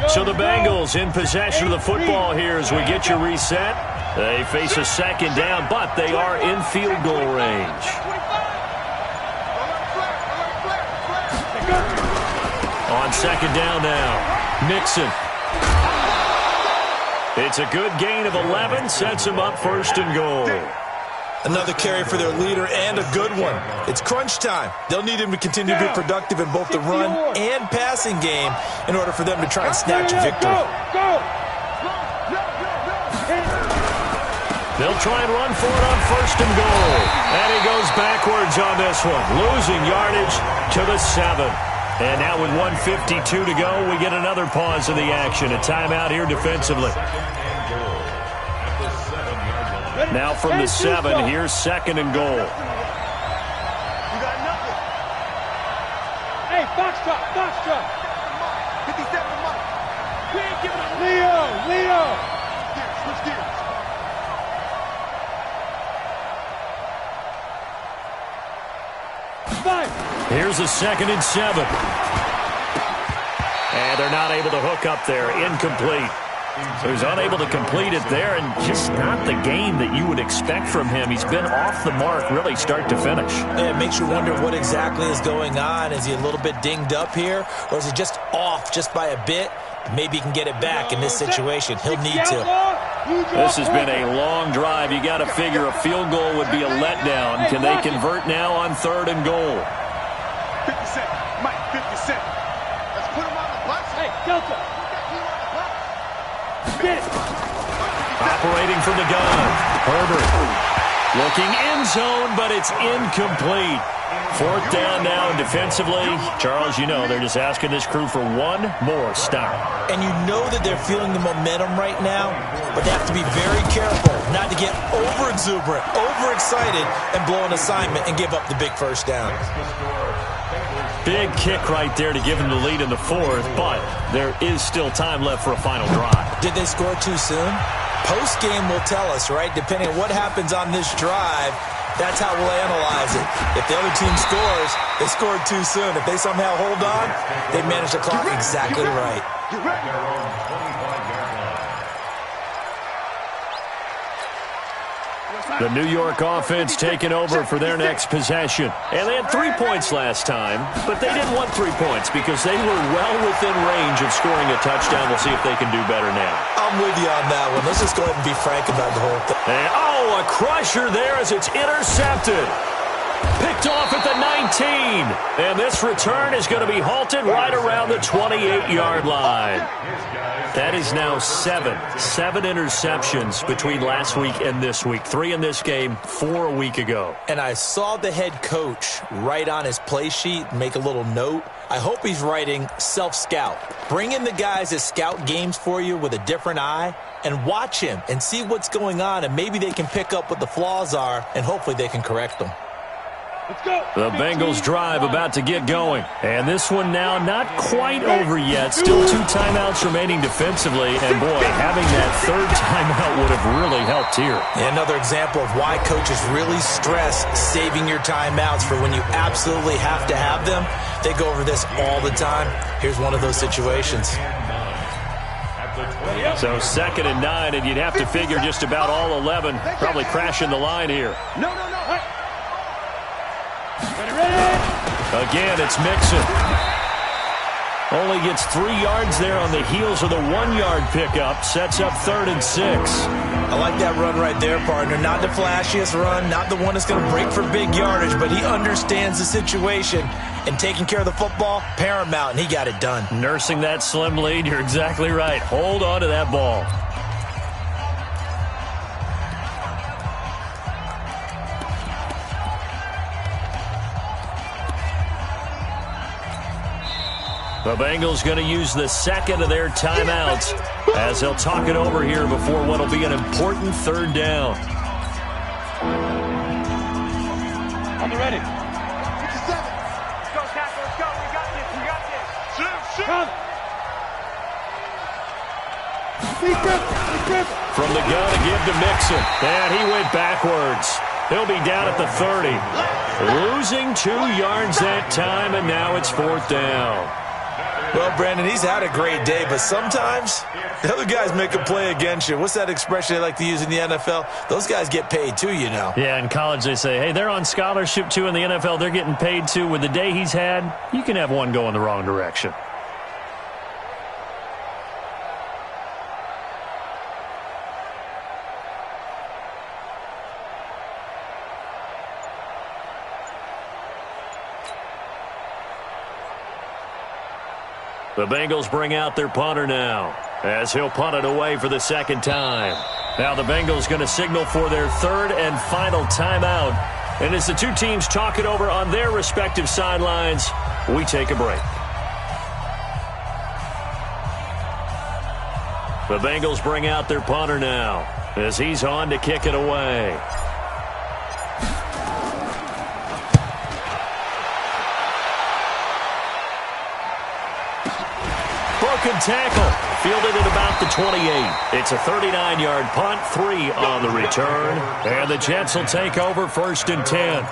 So the Bengals in possession of the football here as we get you reset. They face a second down, but they are in field goal range. On second down now, Mixon. It's a good gain of 11, sets him up first and goal. Another carry for their leader and a good one. It's crunch time. They'll need him to continue to be productive in both the run and passing game in order for them to try and snatch a victory. They'll try and run for it on first and goal. And he goes backwards on this one, losing yardage to the 7. And now with 1:52 to go, we get another pause in the action. A timeout here defensively. Now from the 7, here's second and goal. You got nothing. Hey, box drop. 57 Mike. We ain't giving up. Leo. Switch gears. Here's a second and 7. And they're not able to hook up there. Incomplete. So he's unable to complete it there, and just not the game that you would expect from him. He's been off the mark really start to finish. Yeah, it makes you wonder what exactly is going on. Is he a little bit dinged up here, or is he just off just by a bit? Maybe he can get it back in this situation. He'll need to. This has been a long drive. You got to figure a field goal would be a letdown. Can they convert now on third and goal? 50 Cent. Mike, 50 Cent. Let's put him on the bus. Hey, Delta. Get it. Operating from the gun. Herbert looking end zone, but it's incomplete. Fourth down now, and defensively, Charles, you know, they're just asking this crew for one more stop. And you know that they're feeling the momentum right now, but they have to be very careful not to get over-exuberant, over-excited, and blow an assignment and give up the big first down. Big kick right there to give them the lead in the fourth, but there is still time left for a final drive. Did they score too soon? Post-game will tell us, right? Depending on what happens on this drive, that's how we'll analyze it. If the other team scores, they scored too soon. If they somehow hold on, they manage the clock exactly right. The New York offense taking over for their next possession. And they had 3 points last time, but they didn't want 3 points because they were well within range of scoring a touchdown. We'll see if they can do better now. I'm with you on that one. Let's just go ahead and be frank about the whole thing. And, a crusher there as it's intercepted. Picked off at the 19. And this return is going to be halted right around the 28-yard line. That is now 7 interceptions between last week and this week. 3 in this game, 4 a week ago. And I saw the head coach write on his play sheet, make a little note. I hope he's writing self-scout. Bring in the guys that scout games for you with a different eye and watch him and see what's going on, and maybe they can pick up what the flaws are, and hopefully they can correct them. Let's go. The Bengals drive about to get going. And this one now not quite over yet. Still 2 timeouts remaining defensively. And, boy, having that third timeout would have really helped here. Another example of why coaches really stress saving your timeouts for when you absolutely have to have them. They go over this all the time. Here's one of those situations. So 2nd and 9, and you'd have to figure just about all 11 probably crashing the line here. No. Again, it's Mixon. Only gets 3 yards there on the heels of the 1-yard pickup. Sets up 3rd and 6. I like that run right there, partner. Not the flashiest run, not the one that's going to break for big yardage, but he understands the situation, and taking care of the football, paramount, and he got it done. Nursing that slim lead, you're exactly right. Hold on to that ball. The Bengals going to use the 2nd of their timeouts as they'll talk it over here before what will be an important 3rd down. On the ready. 57. Let's go, tackle. Let's go. We got this. Come. From the gun to give to Mixon. And he went backwards. He'll be down at the 30. Losing 2 yards that time, and now it's 4th down. Well, Brandon, he's had a great day, but sometimes the other guys make a play against you. What's that expression they like to use in the NFL? Those guys get paid too, you know. Yeah, in college they say, hey, they're on scholarship too. In the NFL, they're getting paid too. With the day he's had, you can have one go in the wrong direction. The Bengals bring out their punter now, as he'll punt it away for the second time. Now the Bengals going to signal for their third and final timeout. And as the two teams talk it over on their respective sidelines, we take a break. The Bengals bring out their punter now, as he's on to kick it away. Broken tackle, fielded at about the 28. It's a 39-yard punt, 3 on the return, and the Jets will take over 1st and 10.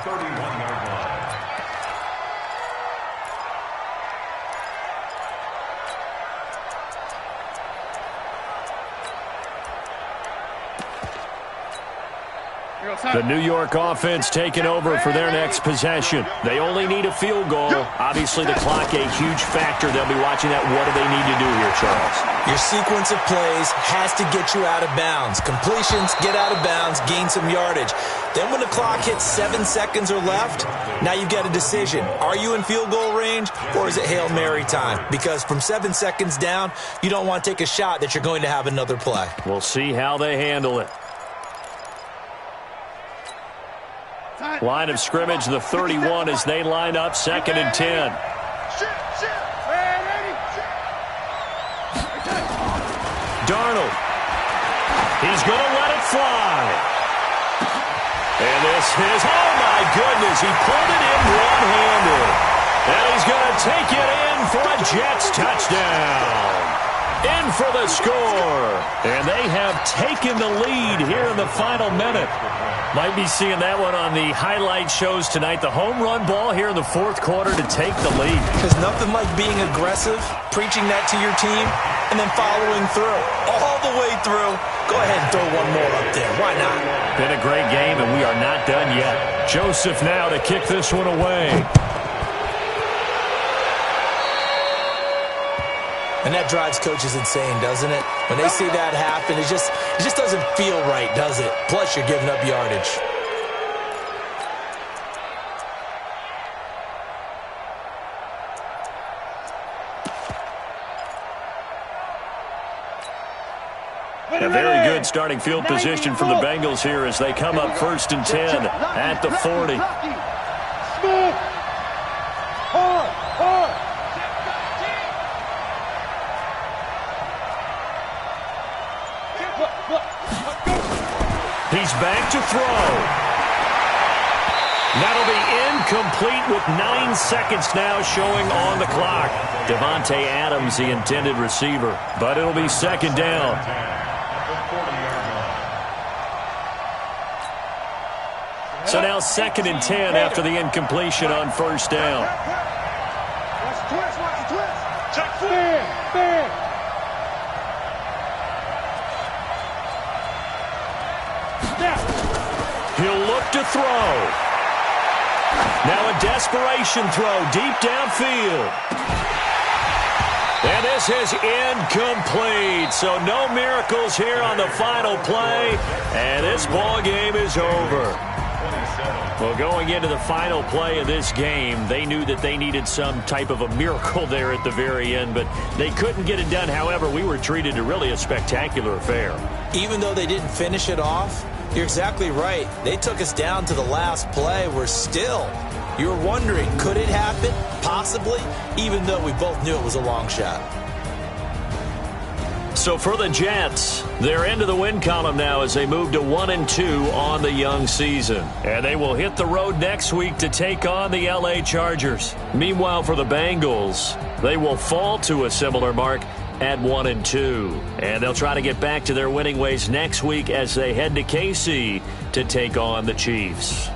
The New York offense taking over for their next possession. They only need a field goal. Obviously, the clock a huge factor. They'll be watching that. What do they need to do here, Charles? Your sequence of plays has to get you out of bounds. Completions, get out of bounds, gain some yardage. Then when the clock hits 7 seconds or left, now you get a decision. Are you in field goal range, or is it Hail Mary time? Because from 7 seconds down, you don't want to take a shot that you're going to have another play. We'll see how they handle it. Line of scrimmage, the 31, as they line up 2nd and 10. Darnold. He's going to let it fly. And this is, oh my goodness, he pulled it in one-handed. And he's going to take it in for a Jets touchdown. In for the score. And they have taken the lead here in the final minute. Might be seeing that one on the highlight shows tonight. The home run ball here in the 4th quarter to take the lead. There's nothing like being aggressive, preaching that to your team, and then following through. All the way through. Go ahead and throw one more up there. Why not? Been a great game, and we are not done yet. Joseph now to kick this one away. And that drives coaches insane, doesn't it? When they see that happen, it just doesn't feel right, does it? Plus, you're giving up yardage. A very good starting field position for the Bengals here as they come up 1st and 10 at the 40. He's back to throw. That'll be incomplete with 9 seconds now showing on the clock. Devontae Adams, the intended receiver. But it'll be 2nd down. So now 2nd and 10 after the incompletion on 1st down. Watch the twist, watch the twist. Check fair. He'll look to throw. Now a desperation throw deep downfield. And this is incomplete. So no miracles here on the final play. And this ball game is over. Well, going into the final play of this game, they knew that they needed some type of a miracle there at the very end, but they couldn't get it done. However, we were treated to really a spectacular affair. Even though they didn't finish it off, you're exactly right. They took us down to the last play. We're still, you were wondering, could it happen? Possibly, even though we both knew it was a long shot. So for the Jets, they're into the win column now as they move to 1-2 on the young season. And they will hit the road next week to take on the LA Chargers. Meanwhile, for the Bengals, they will fall to a similar mark at 1-2. And they'll try to get back to their winning ways next week as they head to KC to take on the Chiefs.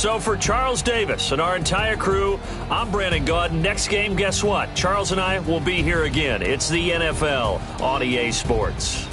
So for Charles Davis and our entire crew, I'm Brandon Gaudin. Next game, guess what? Charles and I will be here again. It's the NFL on EA Sports.